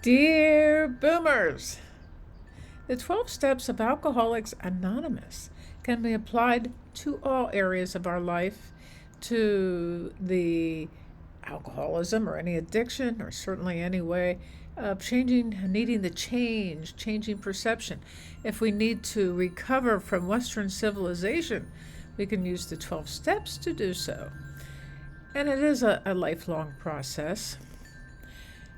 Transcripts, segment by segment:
Dear Boomers, the 12 Steps of Alcoholics Anonymous can be applied to all areas of our life, to the alcoholism or any addiction, or certainly any way of needing the changing perception. If we need to recover from Western civilization, we can use the 12 steps to do so. And it is a lifelong process.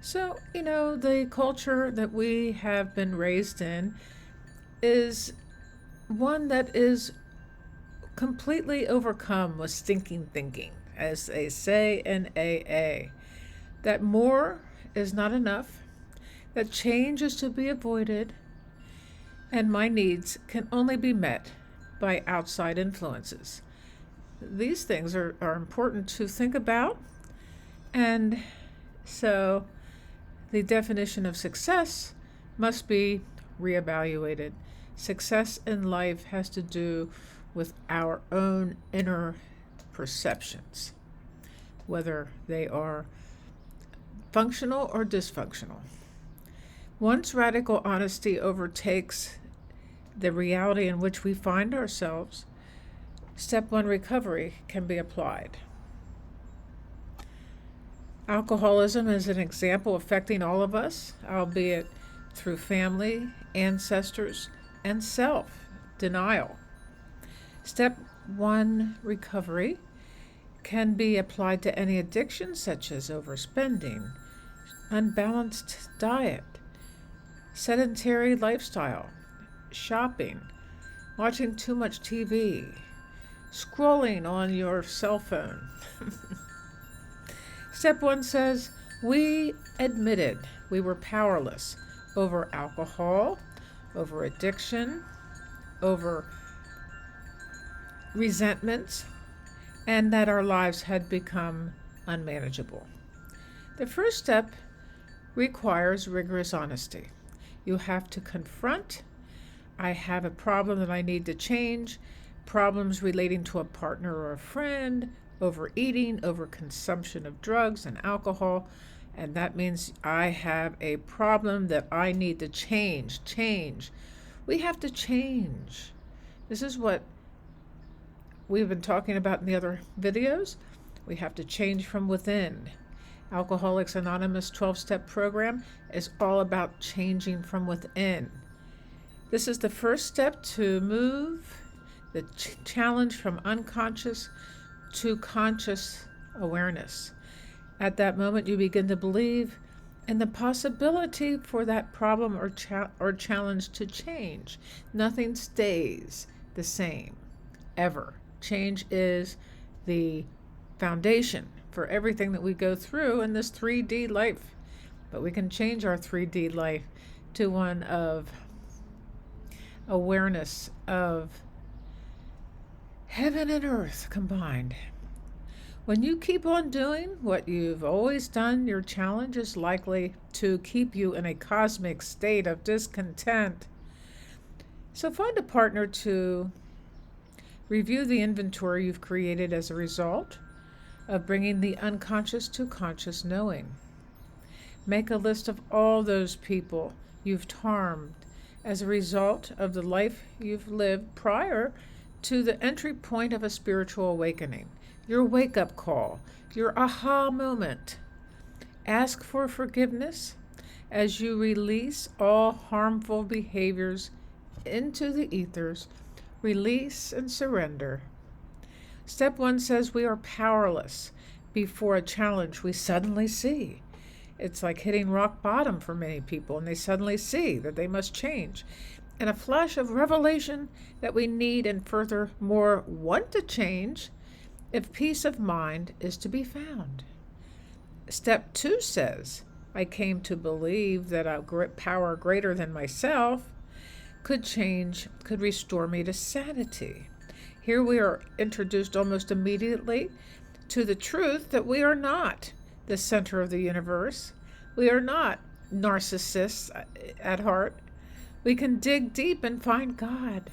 So, the culture that we have been raised in is one that is completely overcome with stinking thinking, as they say in AA, that more is not enough, that change is to be avoided, and my needs can only be met by outside influences. These things are important to think about, and so the definition of success must be reevaluated. Success in life has to do with our own inner perceptions, whether they are functional or dysfunctional. Once radical honesty overtakes the reality in which we find ourselves, step one recovery can be applied. Alcoholism is an example affecting all of us, albeit through family, ancestors, and self-denial. Step one recovery can be applied to any addiction such as overspending, unbalanced diet, sedentary lifestyle, shopping, watching too much TV, scrolling on your cell phone. Step one says, we admitted we were powerless over alcohol, over addiction, over resentments, and that our lives had become unmanageable. The first step requires rigorous honesty. You have to confront, I have a problem that I need to change, problems relating to a partner or a friend, overeating, overconsumption of drugs and alcohol, and that means I have a problem that I need to change. We have to change. This is what we've been talking about in the other videos. We have to change from within. Alcoholics Anonymous 12-step program is all about changing from within. This is the first step to move the challenge from unconscious to conscious awareness. At that moment, you begin to believe in the possibility for that problem or challenge to change. Nothing stays the same, ever. Change is the foundation for everything that we go through in this 3D life. But we can change our 3D life to one of awareness of heaven and earth combined. When you keep on doing what you've always done, your challenge is likely to keep you in a cosmic state of discontent. So find a partner to review the inventory you've created as a result of bringing the unconscious to conscious knowing. Make a list of all those people you've harmed as a result of the life you've lived prior to the entry point of a spiritual awakening, your wake-up call, your aha moment. Ask for forgiveness as you release all harmful behaviors into the ethers. Release and surrender. Step one says we are powerless before a challenge we suddenly see. It's like hitting rock bottom for many people, and they suddenly see that they must change. And a flash of revelation that we need and furthermore want to change if peace of mind is to be found. Step two says, I came to believe that a power greater than myself could restore me to sanity. Here we are introduced almost immediately to the truth that we are not the center of the universe. We are not narcissists at heart. We can dig deep and find God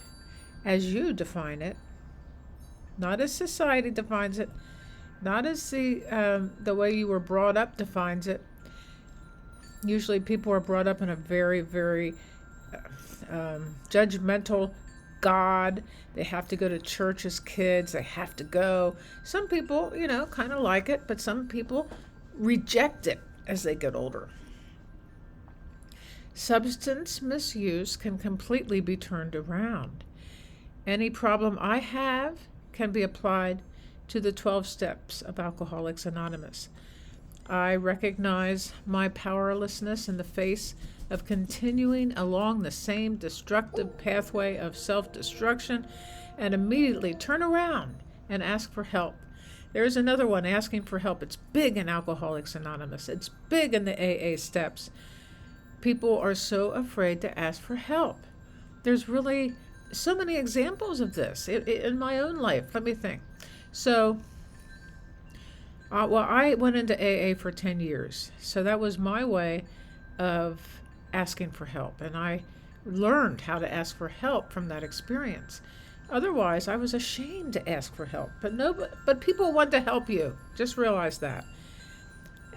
as you define it, not as society defines it, not as the way you were brought up defines it. Usually people are brought up in a very, very judgmental God. They have to go to church as kids. They have to go. Some people, kind of like it, but some people reject it as they get older. Substance misuse can completely be turned around. Any problem I have can be applied to the 12 steps of Alcoholics Anonymous. I recognize my powerlessness in the face of continuing along the same destructive pathway of self-destruction and immediately turn around and ask for help. There's another one, asking for help. It's big in Alcoholics Anonymous. It's big in the AA steps. People are so afraid to ask for help. There's really so many examples of this in my own life. Let me think. So, I went into AA for 10 years. So that was my way of asking for help. And I learned how to ask for help from that experience. Otherwise, I was ashamed to ask for help. But people want to help you. Just realize that.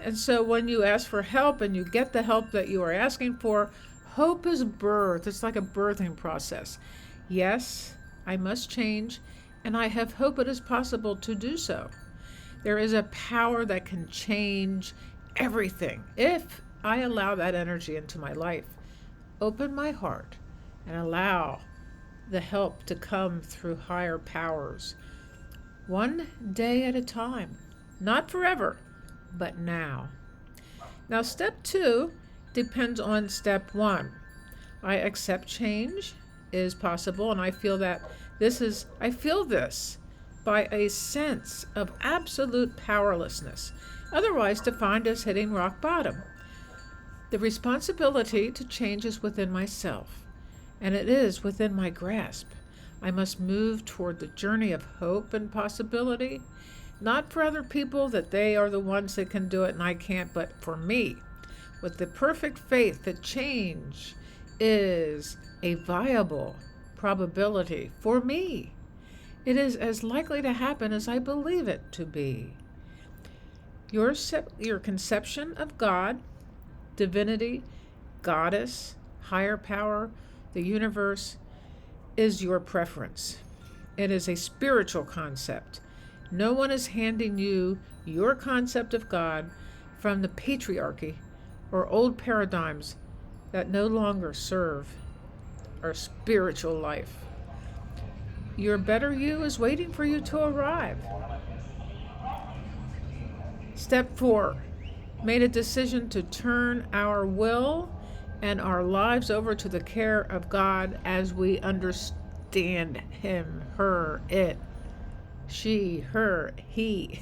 And so when you ask for help and you get the help that you are asking for, hope is birthed. It's like a birthing process. Yes, I must change, and I have hope it is possible to do so. There is a power that can change everything if I allow that energy into my life. Open my heart and allow the help to come through higher powers. One day at a time. Not forever, but now. Now, step 2 depends on step 1. I accept change is possible, and I feel this by a sense of absolute powerlessness, otherwise defined as hitting rock bottom. The responsibility to change is within myself, and it is within my grasp. I must move toward the journey of hope and possibility, not for other people that they are the ones that can do it and I can't, but for me, with the perfect faith that change is a viable probability for me. It is as likely to happen as I believe it to be. Your conception of God, divinity, goddess, higher power, the universe, is your preference. It is a spiritual concept. No one is handing you your concept of God from the patriarchy or old paradigms that no longer serve our spiritual life. Your better you is waiting for you to arrive. Step 4, made a decision to turn our will and our lives over to the care of God as we understand Him, her, it, she, her, he.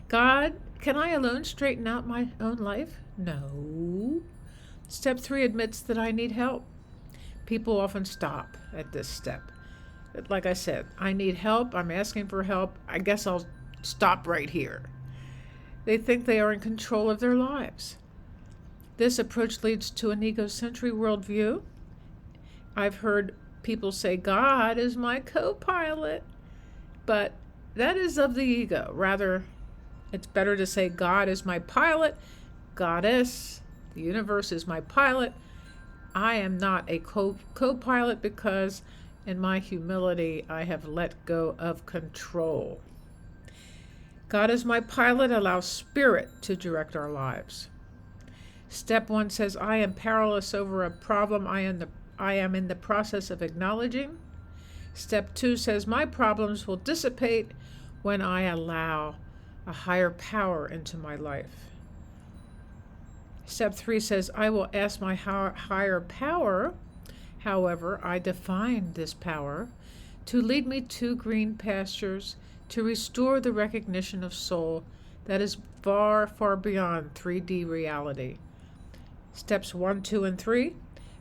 God, can I alone straighten out my own life? No. Step 3 admits that I need help. People often stop at this step. Like I said, I need help. I'm asking for help. I guess I'll stop right here. They think they are in control of their lives. This approach leads to an egocentric worldview. I've heard people say, God is my co-pilot, but that is of the ego. Rather, it's better to say God is my pilot, goddess, the universe is my pilot. I am not a co-pilot because in my humility, I have let go of control. God is my pilot, allows spirit to direct our lives. Step 1 says, I am powerless over a problem I am in the process of acknowledging. Step 2 says, my problems will dissipate when I allow a higher power into my life. Step 3 says, I will ask my higher power, however, I define this power, to lead me to green pastures, to restore the recognition of soul that is far, far beyond 3D reality. Steps 1, 2, and 3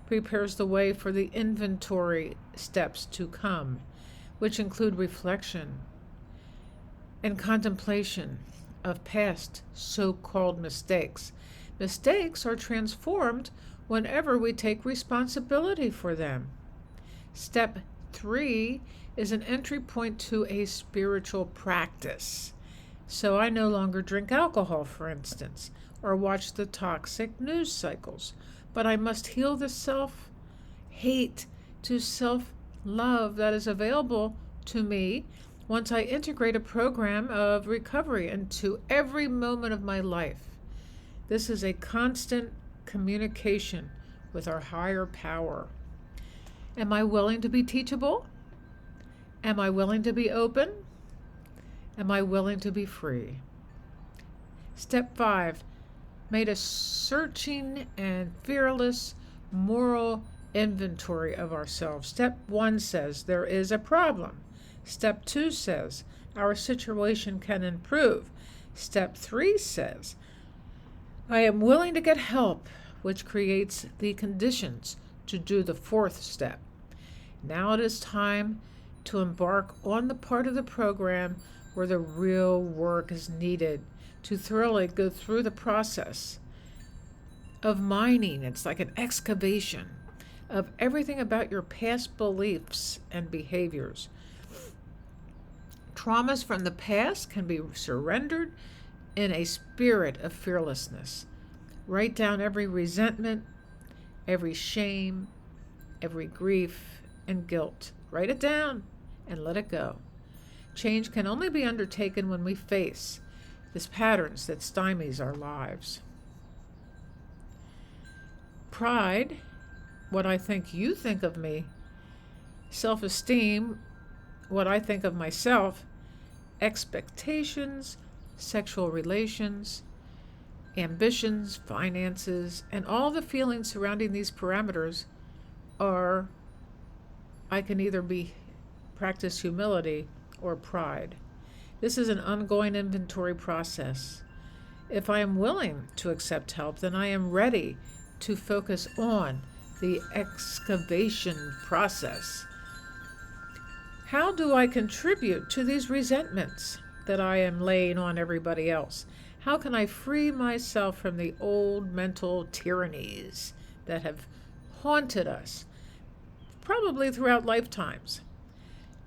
prepares the way for the inventory steps to come, which include reflection and contemplation of past so-called mistakes. Mistakes are transformed whenever we take responsibility for them. Step 3 is an entry point to a spiritual practice. So I no longer drink alcohol, for instance. or watch the toxic news cycles. But I must heal the self hate to self love that is available to me once I integrate a program of recovery into every moment of my life. This is a constant communication with our higher power. Am I willing to be teachable? Am I willing to be open? Am I willing to be free? Step 5, made a searching and fearless moral inventory of ourselves. Step 1 says there is a problem. Step 2 says our situation can improve. Step 3 says I am willing to get help, which creates the conditions to do the 4th step. Now it is time to embark on the part of the program where the real work is needed to thoroughly go through the process of mining. It's like an excavation of everything about your past beliefs and behaviors. Traumas from the past can be surrendered in a spirit of fearlessness. Write down every resentment, every shame, every grief and guilt. Write it down and let it go. Change can only be undertaken when we face these patterns that stymies our lives. Pride, what I think you think of me. Self-esteem, what I think of myself. Expectations, sexual relations, ambitions, finances, and all the feelings surrounding these parameters are, I can either practice humility or pride. This is an ongoing inventory process. If I am willing to accept help, then I am ready to focus on the excavation process. How do I contribute to these resentments that I am laying on everybody else? How can I free myself from the old mental tyrannies that have haunted us, probably throughout lifetimes?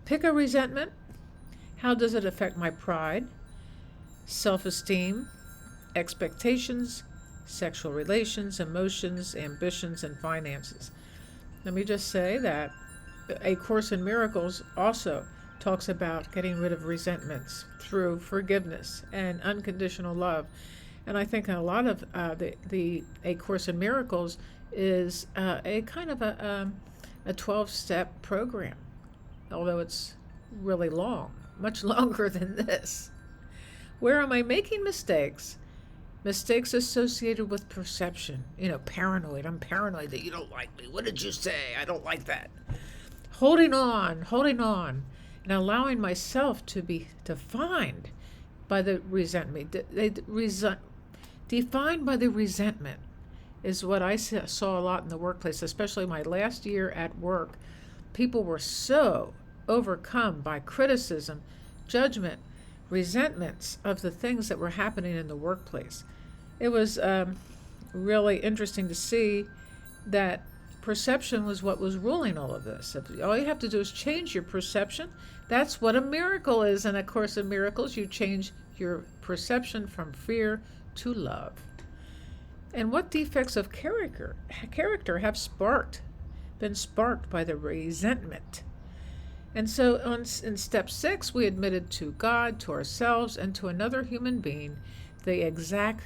Pick a resentment. How does it affect my pride, self-esteem, expectations, sexual relations, emotions, ambitions, and finances? Let me just say that A Course in Miracles also talks about getting rid of resentments through forgiveness and unconditional love. And I think a lot of the A Course in Miracles is a kind of a 12-step program, although it's really long, much longer than this. Where am I making mistakes? Mistakes associated with perception. Paranoid. I'm paranoid that you don't like me. What did you say? I don't like that. Holding on, and allowing myself to be defined by the resentment. Defined by the resentment is what I saw a lot in the workplace, especially my last year at work. People were so overcome by criticism, judgment, resentments of the things that were happening in the workplace. It was really interesting to see that perception was what was ruling all of this. If all you have to do is change your perception, that's what a miracle is. In A Course in Miracles, you change your perception from fear to love. And what defects of character have been sparked by the resentment? And so in step 6, we admitted to God, to ourselves, and to another human being the exact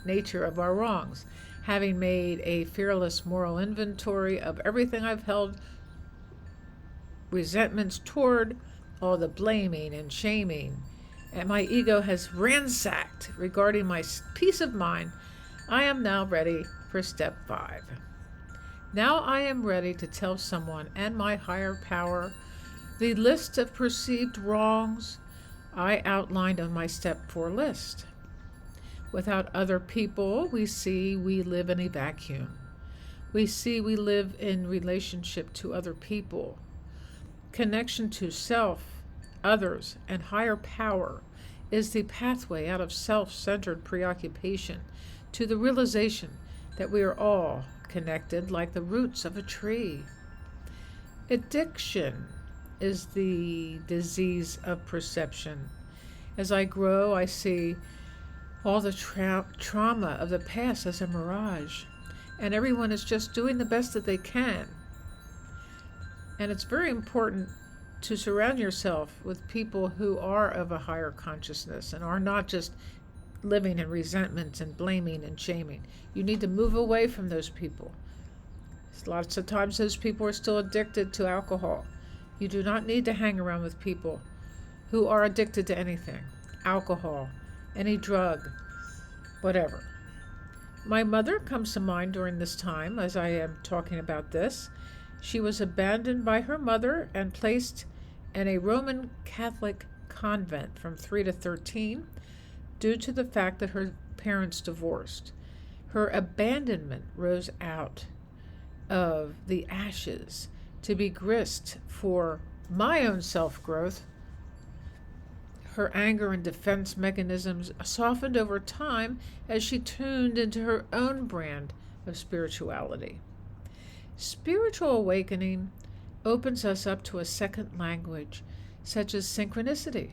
nature of our wrongs. Having made a fearless moral inventory of everything I've held resentments toward, all the blaming and shaming, and my ego has ransacked regarding my peace of mind, I am now ready for step 5. Now I am ready to tell someone and my higher power the list of perceived wrongs I outlined on my step 4 list. Without other people, we see we live in a vacuum. We see we live in relationship to other people. Connection to self, others, and higher power is the pathway out of self-centered preoccupation to the realization that we are all connected like the roots of a tree. Addiction is the disease of perception. As I grow, I see all the trauma of the past as a mirage. And everyone is just doing the best that they can. And it's very important to surround yourself with people who are of a higher consciousness and are not just living in resentment and blaming and shaming. You need to move away from those people. Lots of times those people are still addicted to alcohol. You do not need to hang around with people who are addicted to anything, alcohol, any drug, whatever. My mother comes to mind during this time as I am talking about this. She was abandoned by her mother and placed in a Roman Catholic convent from 3 to 13 due to the fact that her parents divorced. Her abandonment rose out of the ashes to be grist for my own self-growth. Her anger and defense mechanisms softened over time as she tuned into her own brand of spirituality. Spiritual awakening opens us up to a second language, such as synchronicity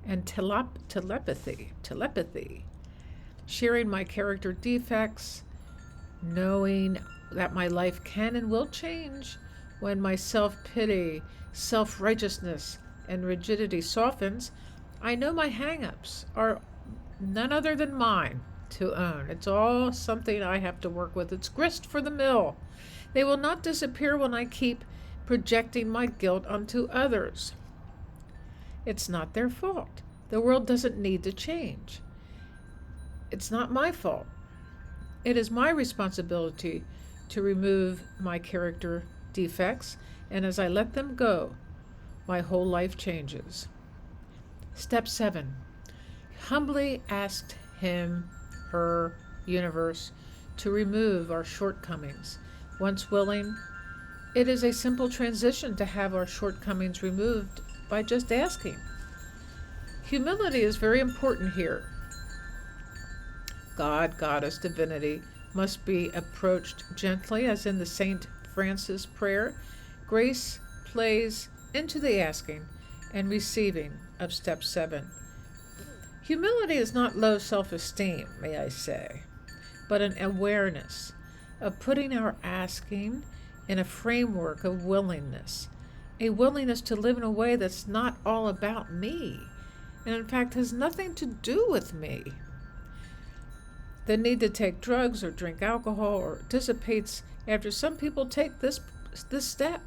and telepathy, sharing my character defects, knowing that my life can and will change when my self-pity, self-righteousness, and rigidity softens. I know my hang-ups are none other than mine to own. It's all something I have to work with. It's grist for the mill. They will not disappear when I keep projecting my guilt onto others. It's not their fault. The world doesn't need to change. It's not my fault. It is my responsibility to remove my character defects, and as I let them go, my whole life changes. Step 7. Humbly asked him, her, universe, to remove our shortcomings. Once willing, it is a simple transition to have our shortcomings removed by just asking. Humility is very important here. God, Goddess, Divinity must be approached gently, as in the St. Francis prayer. Grace plays into the asking and receiving of step 7. Humility is not low self-esteem, may I say, but an awareness of putting our asking in a framework of willingness, a willingness to live in a way that's not all about me, and in fact has nothing to do with me. The need to take drugs or drink alcohol or dissipates after some people take this step.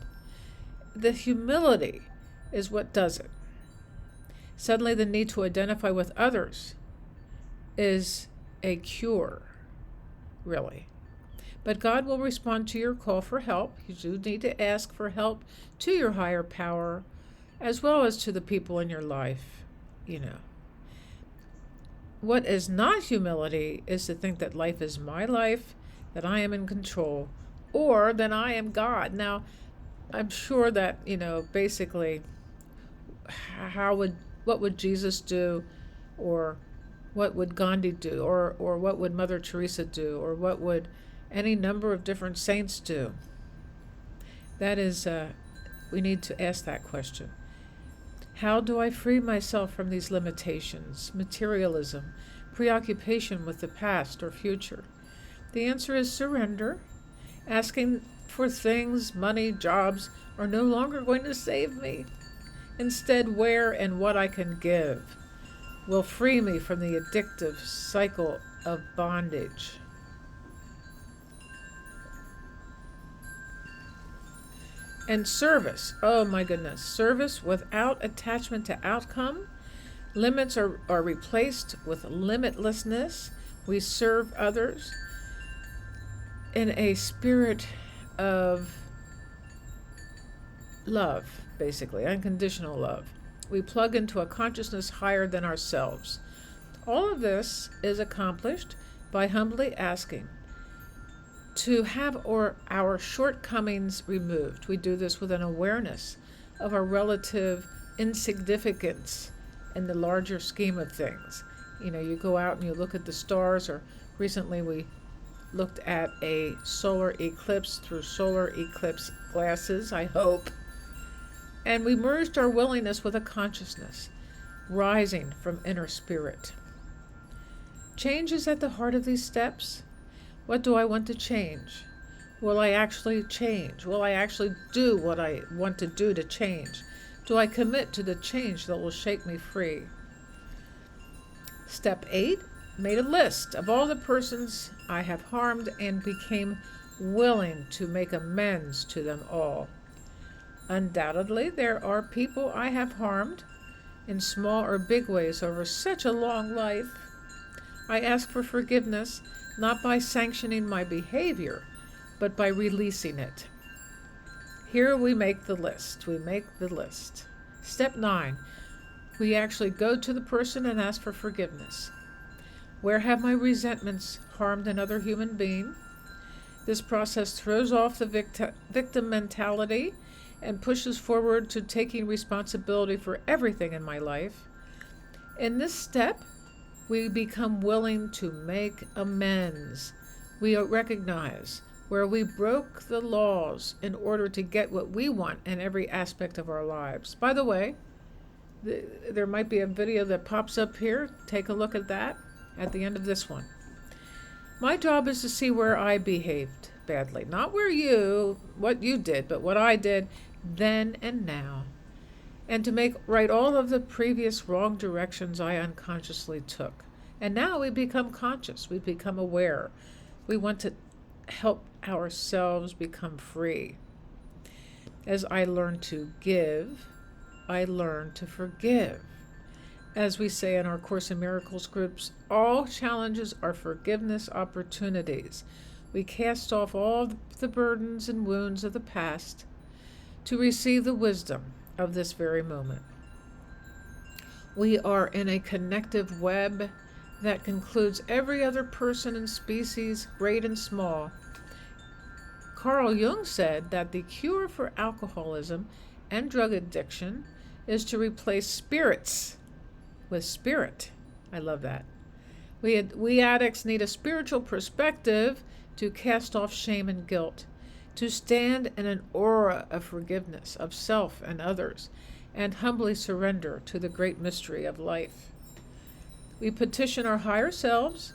The humility is what does it. Suddenly the need to identify with others is a cure, really. But God will respond to your call for help. You do need to ask for help to your higher power, as well as to the people in your life, What is not humility is to think that life is my life, that I am in control, or that I am God. Now, I'm sure that, basically, what would Jesus do, or what would Gandhi do, or what would Mother Teresa do, or what would any number of different saints do? That is, we need to ask that question. How do I free myself from these limitations, materialism, preoccupation with the past or future? The answer is surrender. Asking for things, money, jobs are no longer going to save me. Instead, where and what I can give will free me from the addictive cycle of bondage. And service, oh my goodness, service without attachment to outcome. Limits are replaced with limitlessness. We serve others in a spirit of love, basically, unconditional love. We plug into a consciousness higher than ourselves. All of this is accomplished by humbly asking to have our shortcomings removed. We do this with an awareness of our relative insignificance in the larger scheme of things. You go out and you look at the stars, or recently we looked at a solar eclipse through solar eclipse glasses, I hope. And we merged our willingness with a consciousness rising from inner spirit. Change is at the heart of these steps. What do I want to change? Will I actually change? Will I actually do what I want to do to change? Do I commit to the change that will shake me free? Step 8, made a list of all the persons I have harmed and became willing to make amends to them all. Undoubtedly, there are people I have harmed in small or big ways over such a long life. I ask for forgiveness not by sanctioning my behavior, but by releasing it. Here we make the list. Step 9, we actually go to the person and ask for forgiveness. Where have my resentments harmed another human being? This process throws off the victim mentality and pushes forward to taking responsibility for everything in my life. In this step, we become willing to make amends. We recognize where we broke the laws in order to get what we want in every aspect of our lives. By the way, there might be a video that pops up here. Take a look at that at the end of this one. My job is to see where I behaved badly. Not what you did, but what I did then and now. And to make right all of the previous wrong directions I unconsciously took. And now we become conscious. We become aware. We want to help ourselves become free. As I learn to give, I learn to forgive. As we say in our Course in Miracles groups, all challenges are forgiveness opportunities. We cast off all the burdens and wounds of the past to receive the wisdom of this very moment. We are in a connective web that concludes every other person and species, great and small. Carl Jung said that the cure for alcoholism and drug addiction is to replace spirits with spirit. I love that. We addicts need a spiritual perspective to cast off shame and guilt, to stand in an aura of forgiveness of self and others, and humbly surrender to the great mystery of life. We petition our higher selves,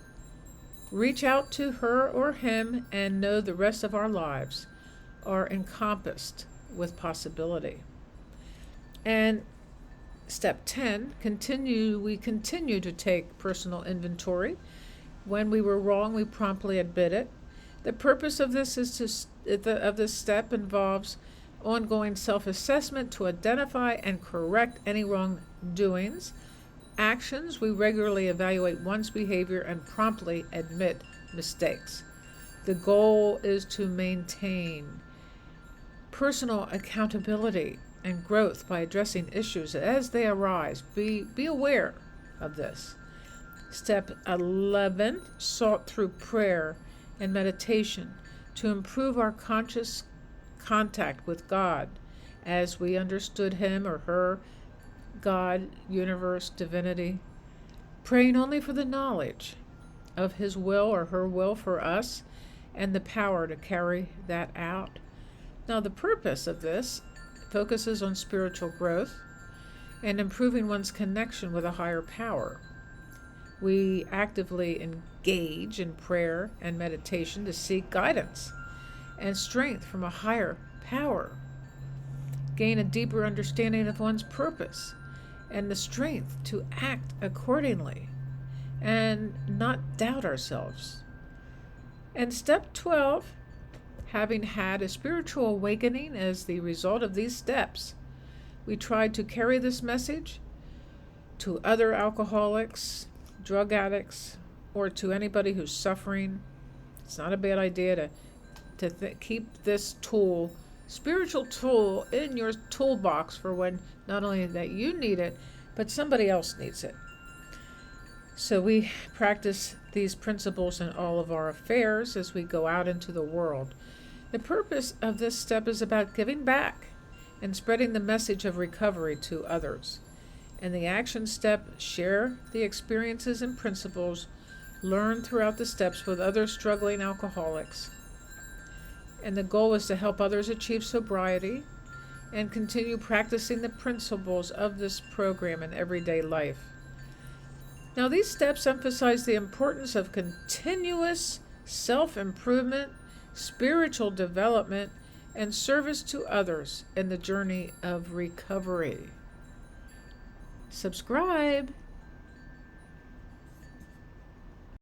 reach out to her or him, and know the rest of our lives are encompassed with possibility. And step 10, we continue to take personal inventory. When we were wrong, we promptly admit it. The purpose of this this step involves ongoing self-assessment to identify and correct any wrongdoings. Actions, we regularly evaluate one's behavior and promptly admit mistakes. The goal is to maintain personal accountability and growth by addressing issues as they arise. Be aware of this. Step 11, sought through prayer and meditation to improve our conscious contact with God as we understood him or her, God, universe, divinity, praying only for the knowledge of his will or her will for us and the power to carry that out. Now, the purpose of this focuses on spiritual growth and improving one's connection with a higher power. We actively engage in prayer and meditation to seek guidance and strength from a higher power, gain a deeper understanding of one's purpose and the strength to act accordingly and not doubt ourselves. And step 12, having had a spiritual awakening as the result of these steps, we tried to carry this message to other alcoholics, drug addicts, or to anybody who's suffering. It's not a bad idea to keep this tool, spiritual tool, in your toolbox for when not only that you need it, but somebody else needs it. So we practice these principles in all of our affairs as we go out into the world. The purpose of this step is about giving back and spreading the message of recovery to others. In the action step, share the experiences and principles learned throughout the steps with other struggling alcoholics. And the goal is to help others achieve sobriety and continue practicing the principles of this program in everyday life. Now, these steps emphasize the importance of continuous self improvement, spiritual development, and service to others in the journey of recovery. Subscribe.